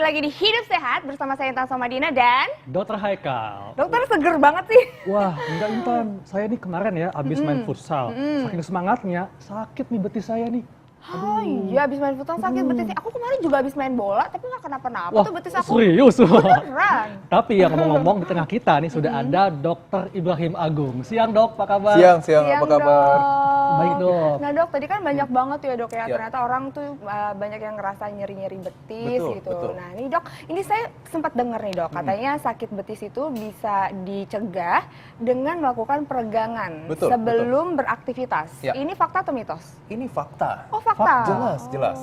lagi di Hidup Sehat bersama saya Intan Somadina dan Dokter Haikal. Dokter seger banget sih. Wah, enggak Intan. Saya nih kemarin ya abis main futsal. Saking semangatnya, sakit nih betis saya nih. Oh iya, abis main futsal sakit betisnya. Aku kemarin juga abis main bola, tapi nggak kenapa-napa tuh betis aku. Serius? Beneran. Tapi ya ngomong-ngomong, di tengah kita nih sudah ada Dokter Ibrahim Agung. Siang dok, apa kabar? Siang, apa kabar? Dok. Baik dok. Nah dok, tadi kan banyak banget ya dok ya, Ya. ternyata orang tuh banyak yang ngerasa nyeri-nyeri betis Betul, gitu. betul. Nah ini dok, ini saya sempat dengar nih dok, katanya sakit betis itu bisa dicegah dengan melakukan peregangan Betul, sebelum beraktivitas. Ya. Ini fakta atau mitos? Ini fakta. Oh fakta? Jelas.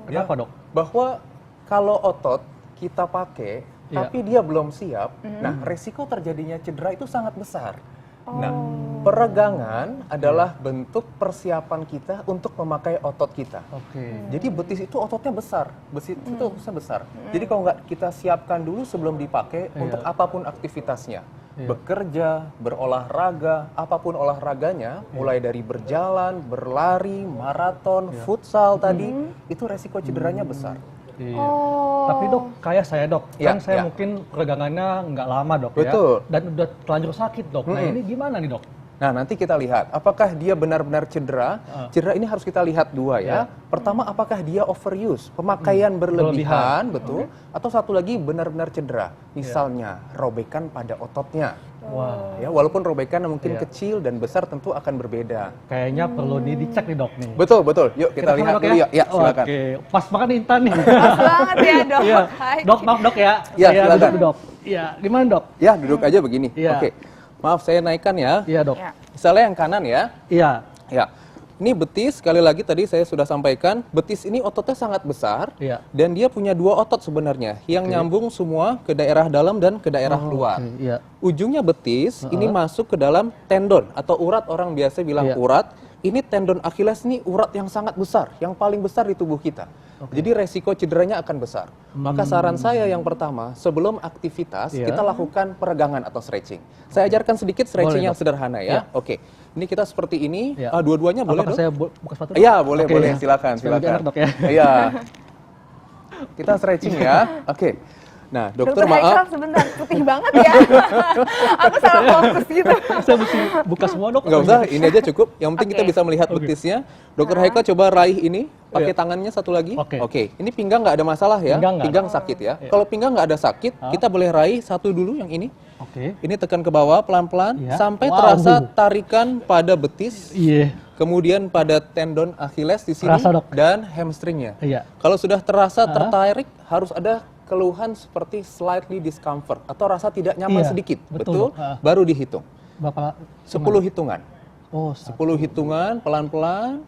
Kenapa dok? Bahwa kalau otot kita pakai, Iya. tapi dia belum siap, nah resiko terjadinya cedera itu sangat besar. Nah, peregangan adalah bentuk persiapan kita untuk memakai otot kita. Oke. Jadi betis itu ototnya besar, betis itu ototnya besar. Jadi kalau nggak kita siapkan dulu sebelum dipakai untuk apapun aktivitasnya, bekerja, berolahraga, apapun olahraganya, mulai dari berjalan, berlari, maraton, futsal tadi, itu resiko cederanya besar. Iya. Oh. Tapi dok, kayak saya dok, Ya, kan saya ya. mungkin peregangannya nggak lama dok Betul. ya. Dan udah terlanjur sakit dok. Nah ini gimana nih dok? Nah, nanti kita lihat apakah dia benar-benar cedera. Cedera ini harus kita lihat dua ya. Pertama, apakah dia overuse, pemakaian berlebihan, betul. Atau satu lagi benar-benar cedera. Misalnya robekan pada ototnya. Wah, Ya, walaupun robekan mungkin kecil dan besar tentu akan berbeda. kayaknya perlu dicek nih dok nih. Betul. Yuk kita lihat dok dulu ya. Ya, silakan. Oke, pas banget nih Intan nih. Pas banget ya dok. Iya. Hai. Dok, maaf dok ya. Iya, Saya silakan. duduk, dok. Iya, gimana dok? Ya, duduk aja begini. Iya. Oke. Maaf, saya naikkan ya. Iya dok. Ya. Misalnya yang kanan ya. Iya. Ya. Ini betis, sekali lagi tadi saya sudah sampaikan, betis ini ototnya sangat besar. Iya. Dan dia punya dua otot sebenarnya, yang nyambung semua ke daerah dalam dan ke daerah luar. Oke, iya. Ujungnya betis, ini masuk ke dalam tendon atau urat, orang biasa bilang Iya. urat. Ini tendon Achilles ini urat yang sangat besar, yang paling besar di tubuh kita. Jadi resiko cederanya akan besar. Maka saran saya yang pertama, sebelum aktivitas, Iya. kita lakukan peregangan atau stretching. Saya ajarkan sedikit stretching Boleh, yang Dok. sederhana ya. Oke, ini kita seperti ini, Iya. dua-duanya boleh Apakah dok? saya buka sepatu? Iya, boleh, Oke. silakan, Supaya lebih enak, dok ya. Iya. Kita stretching ya. Oke. Nah, dokter Haikal maaf. sebentar, putih banget ya. Aku salah fokus gitu. Saya mesti buka semua dok. Nggak usah, ini aja cukup. Yang penting kita Oke. bisa melihat betisnya. Dokter Haikal coba raih ini, pakai tangannya satu lagi. Oke. Ini pinggang nggak ada masalah ya. Pinggang nggak sakit ya. Kalau pinggang nggak ada sakit, kita boleh raih satu dulu yang ini. Oke. Ini tekan ke bawah pelan-pelan Iya. sampai Wow. terasa tarikan pada betis. Iya. Kemudian pada tendon Achilles di sini Terasa, Dok. dan hamstringnya. Iya. Kalau sudah terasa tertarik, harus ada keluhan seperti slightly discomfort atau rasa tidak nyaman Iya, sedikit. betul, Betul? Dok. Baru dihitung. Berapa? 10 hitungan. Oh, 10 hitungan pelan-pelan.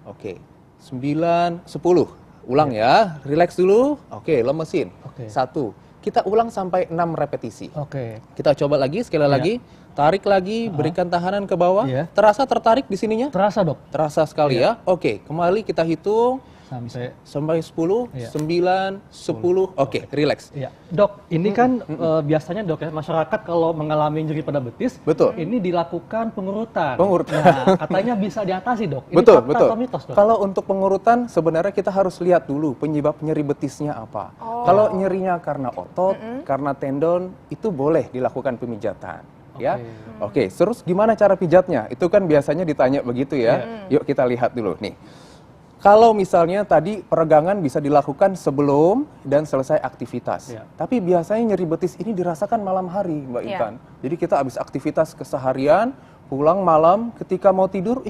Oke. 9, 10. Ulang ya. Relax dulu. Oke, lemesin. Oke. 1. Kita ulang sampai 6 repetisi. Oke. Kita coba lagi sekali lagi. Tarik lagi, berikan tahanan ke bawah. Iya. Terasa tertarik di sininya? Terasa dok. Terasa sekali ya. Oke, kembali kita hitung Sampai. sampai 10, Iya. 9, 10. Oke, relax. Iya. Dok, ini kan biasanya dok ya masyarakat kalau mengalami nyeri pada betis, Betul. ini dilakukan pengurutan. Pengurutan. Nah, katanya bisa diatasi dok. Ini Betul, fakta betul. atau mitos dok? Kalau untuk pengurutan sebenarnya kita harus lihat dulu penyebab nyeri betisnya apa. Kalau nyerinya karena otot, karena tendon, itu boleh dilakukan pemijatan. Ya, oke. Terus gimana cara pijatnya? Itu kan biasanya ditanya begitu ya. Yuk kita lihat dulu nih. Kalau misalnya tadi peregangan bisa dilakukan sebelum dan selesai aktivitas. Iya. Tapi biasanya nyeri betis ini dirasakan malam hari, Mbak Iya. Intan. Jadi kita habis aktivitas keseharian, pulang malam, ketika mau tidur,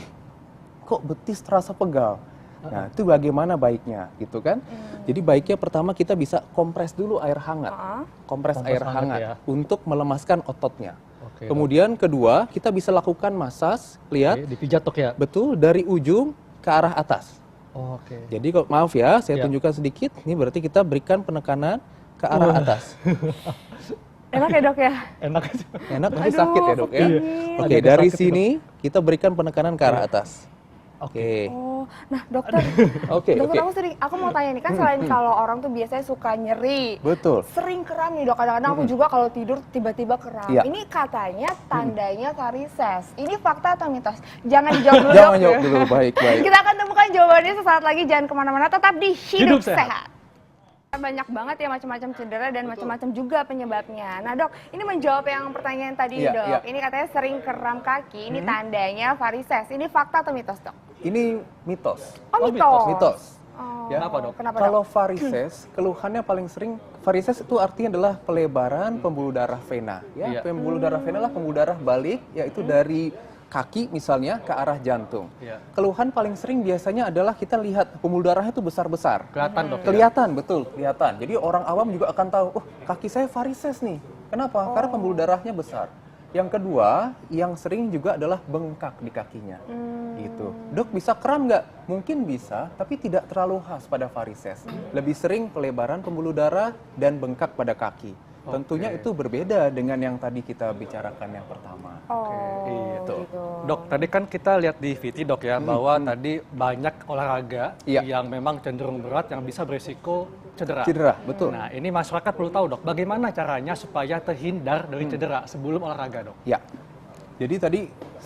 kok betis terasa pegal. Nah, itu bagaimana baiknya, gitu kan? Jadi baiknya pertama kita bisa kompres dulu air hangat. Kompres air hangat hangat ya. untuk melemaskan ototnya. Oke, Kemudian kedua, kita bisa lakukan masas, lihat, Oke, dipijat dok ya. betul, dari ujung ke arah atas. Oke. Jadi kalau maaf ya, saya Ya. tunjukkan sedikit. Ini berarti kita berikan penekanan ke arah atas. Enak ya dok ya? Enak aja. Enak tapi Aduh, sakit ya dok ya. iya. Oke, Agak dari sakit, sini kita berikan penekanan ke arah atas. Oke. Oh, nah dokter, Oke, dokter oke. aku mau tanya nih kan selain kalau orang tuh biasanya suka nyeri, Betul. sering kram nih dok. Kadang-kadang aku juga kalau tidur tiba-tiba kram. Iya. Ini katanya tandanya varises. Ini fakta atau mitos? Jangan dijawab dulu Jangan dok. jawab dulu, baik, baik. Kita akan temukan jawabannya sesaat lagi. Jangan kemana-mana, tetap di Hidup Hidup Sehat. Sehat. Banyak banget ya macam-macam cedera dan macam-macam juga penyebabnya. Nah dok, ini menjawab yang pertanyaan tadi Iya, dok. iya. Ini katanya sering kram kaki, ini tandanya varises. Ini fakta atau mitos dok? Ini mitos. Oh, Mitos. Oh, Ya. Kenapa, Dok? Kenapa Kalau dok? varises, keluhannya paling sering, varises itu artinya adalah pelebaran pembuluh darah vena. Ya, Iya. pembuluh darah vena adalah pembuluh darah balik, yaitu dari kaki misalnya ke arah jantung. Iya. Keluhan paling sering biasanya adalah kita lihat pembuluh darahnya itu besar-besar. Kelihatan dok. Ya? Kelihatan, betul, kelihatan. Jadi orang awam juga akan tahu, oh kaki saya varises nih. Kenapa? Karena pembuluh darahnya besar. Yang kedua, yang sering juga adalah bengkak di kakinya. Gitu. Dok, bisa kram nggak? Mungkin bisa, tapi tidak terlalu khas pada varises. Lebih sering pelebaran pembuluh darah dan bengkak pada kaki. Tentunya itu berbeda dengan yang tadi kita bicarakan yang pertama. Oh, Gitu. Dok, tadi kan kita lihat di VT dok ya, bahwa tadi banyak olahraga Iya. yang memang cenderung berat yang bisa berisiko cedera. Cedera, betul. Nah, ini masyarakat perlu tahu dok, bagaimana caranya supaya terhindar dari cedera sebelum olahraga dok? Ya. Jadi tadi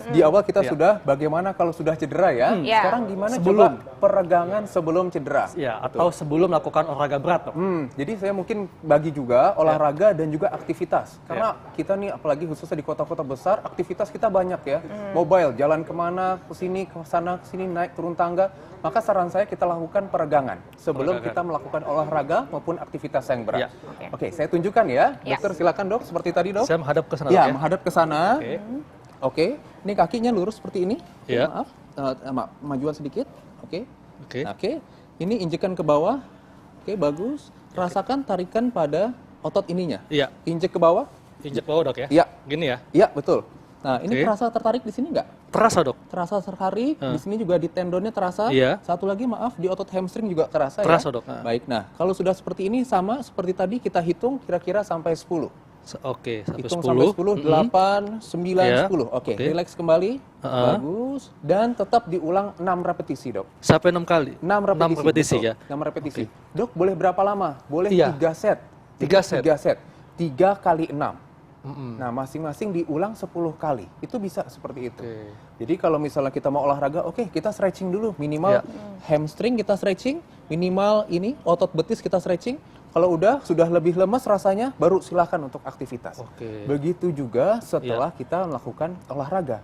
di awal kita Ya. sudah bagaimana kalau sudah cedera ya. Ya. Sekarang gimana Sebelum. coba peregangan sebelum cedera. Ya, atau sebelum melakukan olahraga berat dok? Jadi saya mungkin bagi juga olahraga dan juga aktivitas. Karena kita nih apalagi khususnya di kota-kota besar, aktivitas kita banyak ya. Mobile, jalan kemana, ke sini, ke sana, ke sini, naik, turun tangga. Maka saran saya kita lakukan peregangan sebelum Peregangan. kita melakukan olahraga maupun aktivitas yang berat. Ya. Oke, saya tunjukkan ya. Ya. Dokter silakan dok, seperti tadi dok. Saya menghadap ke sana Ya, dok ya? menghadap ke sana. Oke. Oke, ini kakinya lurus seperti ini. Ya. Maaf, majuan sedikit. Oke. Oke. Nah, oke, ini injekan ke bawah. Oke, bagus. Rasakan tarikan pada otot ininya. Iya, Injek ke bawah. injek bawah dok ya? Iya, Gini ya? iya betul. Nah, ini Oke. terasa tertarik di sini nggak? Terasa dok? Terasa tertarik. Di sini juga di tendonnya terasa. Iya. Satu lagi maaf, di otot hamstring juga terasa, Terasa, ya. dok. Ah. Baik, nah kalau sudah seperti ini sama seperti tadi kita hitung kira-kira sampai 10. Oke, sampai Hitung 10. sampai 10, 8, 9, Ya. 10. Oke, Oke. relax kembali. Ha-ha. Bagus. Dan tetap diulang 6 repetisi, dok. Sampai 6 kali? 6 repetisi. 6 repetisi betul. ya? 6 repetisi. Dok, boleh berapa lama? Boleh Iya. 3 set. 3 set? 3 set. 3 kali 6. Nah, masing-masing diulang 10 kali. Itu bisa seperti itu. Oke. Jadi kalau misalnya kita mau olahraga, oke, kita stretching dulu. Minimal Ya. hamstring kita stretching, minimal ini otot betis kita stretching. Kalau udah sudah lebih lemas rasanya, baru silahkan untuk aktivitas. Oke. Begitu juga setelah kita melakukan olahraga.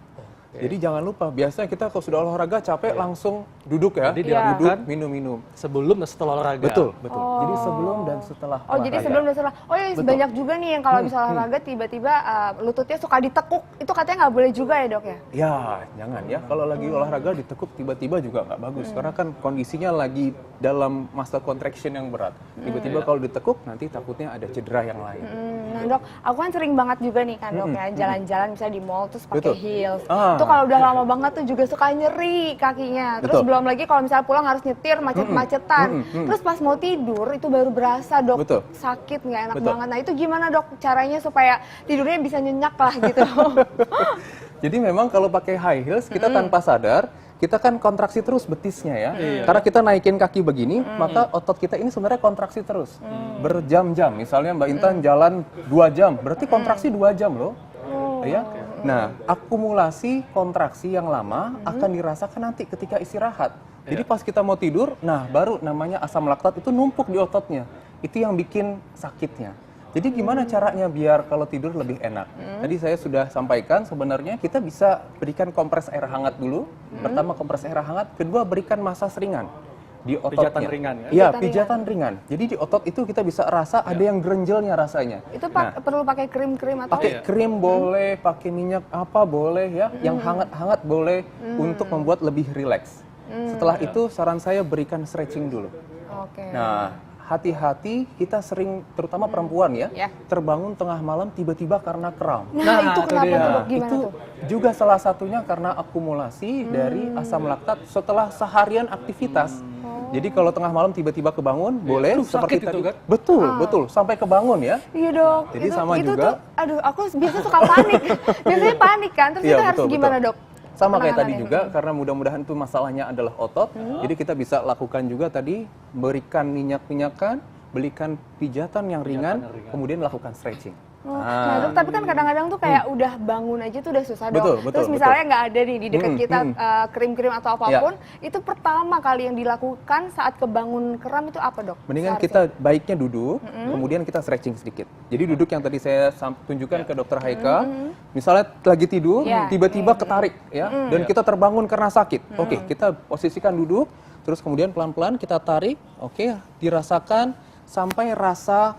Jadi jangan lupa, biasanya kita kalau sudah olahraga capek langsung duduk ya. Jadi Duduk, dilakukan minum-minum. sebelum dan setelah olahraga? Betul, betul. Jadi sebelum dan setelah Oh, jadi sebelum dan setelah. Oh iya, Betul. banyak juga nih yang kalau bisa olahraga tiba-tiba lututnya suka ditekuk. Itu katanya nggak boleh juga ya dok ya? Ya, jangan ya. Kalau lagi olahraga ditekuk tiba-tiba juga nggak bagus. Karena kan kondisinya lagi dalam masa contraction yang berat. Tiba-tiba kalau ditekuk nanti takutnya ada cedera yang lain. Nah dok, aku kan sering banget juga nih kan dok ya, jalan-jalan misalnya di mall terus pakai Betul. heels. Ah. Itu kalau udah lama banget tuh juga suka nyeri kakinya. Terus Betul. belum lagi kalau misalnya pulang harus nyetir macet-macetan. Terus pas mau tidur itu baru berasa dok Betul. sakit nggak enak Betul. banget. Nah itu gimana dok caranya supaya tidurnya bisa nyenyak lah gitu? Jadi memang kalau pakai high heels kita tanpa sadar kita kan kontraksi terus betisnya ya. Karena kita naikin kaki begini, maka otot kita ini sebenarnya kontraksi terus. Berjam-jam. Misalnya Mbak Intan jalan 2 jam, berarti kontraksi 2 jam loh. Ya. Nah, akumulasi kontraksi yang lama akan dirasakan nanti ketika istirahat. Jadi pas kita mau tidur, nah baru namanya asam laktat itu numpuk di ototnya. Itu yang bikin sakitnya. Jadi gimana caranya biar kalau tidur lebih enak? Tadi saya sudah sampaikan sebenarnya kita bisa berikan kompres air hangat dulu. Pertama kompres air hangat, kedua berikan masas ringan di ototnya. Pijatan ringan ya? Iya, Pijatan pijatan ringan. Jadi di otot itu kita bisa rasa ada yang gerenjelnya rasanya. Itu perlu pakai krim-krim atau? Pakai krim boleh, pakai minyak apa boleh ya, yang hangat-hangat boleh untuk membuat lebih rileks. Setelah itu saran saya berikan stretching dulu. Oke. Nah, hati-hati kita sering terutama perempuan ya, Ya. terbangun tengah malam tiba-tiba karena kram. Nah, itu kenapa dia. tuh dok? Gimana Itu tuh? juga salah satunya karena akumulasi dari asam laktat setelah seharian aktivitas. Jadi kalau tengah malam tiba-tiba kebangun, boleh Aduh, seperti sakit itu tadi. kan? Betul, betul, sampai kebangun ya. Iya dok. Jadi itu, sama itu juga. Tuh, aduh, aku biasa suka panik. Biasanya panik kan. Terus Iya, itu harus betul, gimana betul. dok? Sama kayak tadi Penanganannya. juga, karena mudah-mudahan itu masalahnya adalah otot. Jadi kita bisa lakukan juga tadi, berikan minyak-minyakan, berikan pijatan yang ringan, kemudian lakukan stretching. Nah, Dok, tapi kan kadang-kadang tuh kayak udah bangun aja tuh udah susah, Dok. Betul, Terus misalnya nggak ada nih di dekat kita krim-krim atau apapun, itu pertama kali yang dilakukan saat kebangun kram itu apa, Dok? Mendingan kita baiknya duduk, kemudian kita stretching sedikit. Jadi duduk yang tadi saya tunjukkan ke Dokter Haika, misalnya lagi tidur, tiba-tiba ketarik ya, dan kita terbangun karena sakit. Oke, kita posisikan duduk, terus kemudian pelan-pelan kita tarik, oke, dirasakan sampai rasa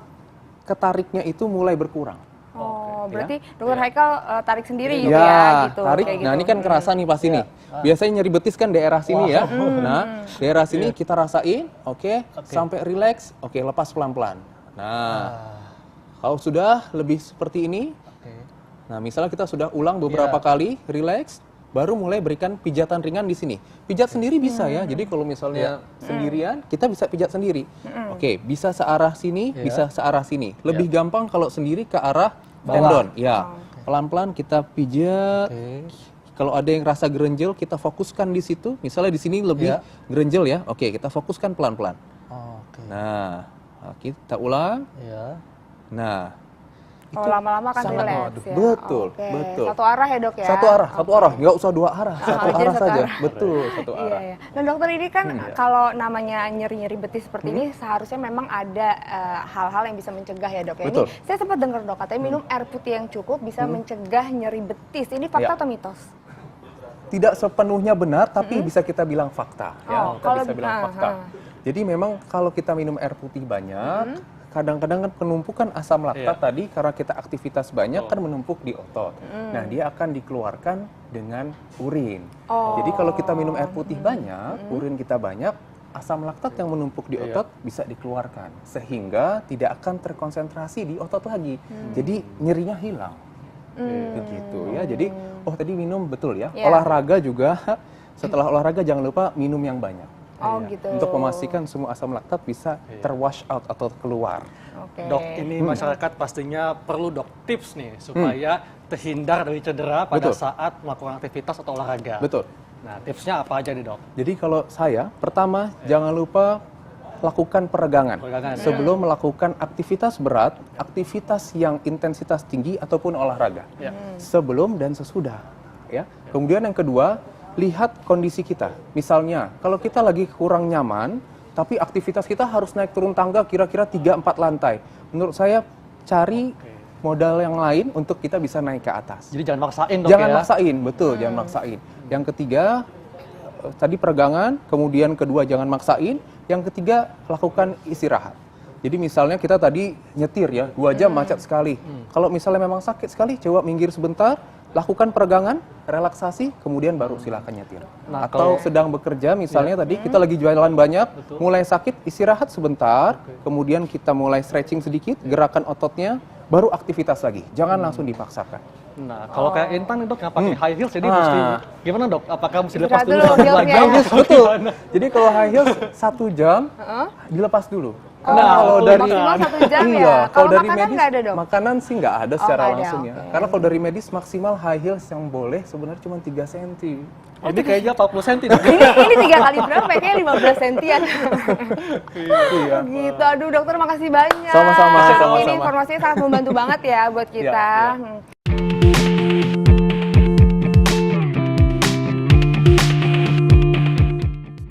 ketariknya itu mulai berkurang. Oh, berarti Dokter Haikal tarik sendiri gitu Ya, ya, gitu. tarik. Kayak Nah, gitu. ini kan kerasa nih pasti nih. Biasanya nyeri betis kan daerah sini ya. Nah, daerah sini kita rasain, oke, sampai rileks, oke, lepas pelan-pelan. Nah, kalau sudah lebih seperti ini, nah misalnya kita sudah ulang beberapa kali, rileks, baru mulai berikan pijatan ringan di sini. Pijat sendiri bisa ya. Jadi kalau misalnya sendirian, kita bisa pijat sendiri. Oke, bisa searah sini, bisa searah sini. Lebih gampang kalau sendiri ke arah tendon. Ya, pelan-pelan kita pijat. Kalau ada yang rasa gerenjel, kita fokuskan di situ. Misalnya di sini lebih gerenjel ya. Oke, kita fokuskan pelan-pelan. Nah, kita ulang. Nah, Oh, lama-lama kan sangat relax ya. betul, Oke. betul. Satu arah ya, Dok ya. Satu arah, nggak usah dua arah, satu jadi arah satu saja. arah. Betul, satu Iya, arah. iya. Nah, Dokter, ini kan kalau namanya nyeri-nyeri betis seperti ini seharusnya memang ada hal-hal yang bisa mencegah ya, Dok ya. Betul. Ini saya sempat dengar, Dok, katanya minum air putih yang cukup bisa mencegah nyeri betis. Ini fakta atau mitos? Tidak sepenuhnya benar, tapi bisa kita bilang fakta. Ya, Oh, kita kalau bisa bilang fakta. Jadi memang kalau kita minum air putih banyak, kadang-kadang kan penumpukan asam laktat tadi karena kita aktivitas banyak kan menumpuk di otot. Nah, dia akan dikeluarkan dengan urin. Jadi kalau kita minum air putih banyak, urin kita banyak, asam laktat yang menumpuk di otot bisa dikeluarkan sehingga tidak akan terkonsentrasi di otot lagi. Jadi nyerinya hilang. Begitu ya. Jadi tadi minum betul ya. Olahraga juga setelah olahraga jangan lupa minum yang banyak. Oh, gitu. Untuk memastikan semua asam laktat bisa terwash out atau keluar. Oke. Dok, ini masyarakat pastinya perlu dok tips nih supaya terhindar dari cedera pada Betul. saat melakukan aktivitas atau olahraga. Betul. Nah, tipsnya apa aja nih dok? Jadi kalau saya, pertama jangan lupa lakukan peregangan. Sebelum melakukan aktivitas berat, aktivitas yang intensitas tinggi ataupun olahraga. Sebelum dan sesudah. Ya. Kemudian yang kedua, lihat kondisi kita. Misalnya, kalau kita lagi kurang nyaman, tapi aktivitas kita harus naik turun tangga kira-kira 3-4 lantai. Menurut saya, cari modal yang lain untuk kita bisa naik ke atas. Jadi jangan maksain dok Jangan ya. maksain, betul, jangan maksain. Yang ketiga, tadi peregangan, kemudian kedua jangan maksain, yang ketiga lakukan istirahat. Jadi misalnya kita tadi nyetir ya, 2 jam macet sekali. Kalau misalnya memang sakit sekali, coba minggir sebentar, lakukan peregangan, relaksasi, kemudian baru silakan nyetir. Nah, Atau sedang bekerja misalnya tadi kita lagi jualan banyak, mulai sakit, istirahat sebentar, kemudian kita mulai stretching sedikit, gerakan ototnya, baru aktivitas lagi. Jangan langsung dipaksakan. Nah, kalau kayak Intan nih dok yang pakai high heels, jadi mesti gimana dok? Apakah mesti dilepas Istirahat dulu dulu sambil heelsnya lagi? ya. Betul. Jadi kalau high heels 1 jam dilepas dulu. Nah, kalau dari maksimal 1 jam ya. iya, Kalau dari makanan medis nggak ada, Dok? makanan sih nggak ada secara nggak ada, langsung ya. oke. Karena kalau dari medis maksimal high heels yang boleh sebenarnya cuma 3 cm. Ini kayaknya 40 cm dok. Ini 3 kali berapa ya? Kayaknya 15 sentian. Iya. Gitu. Aduh, dokter makasih banyak. Sama-sama, Ini sama-sama. informasinya sangat membantu banget ya buat kita. Iya, iya.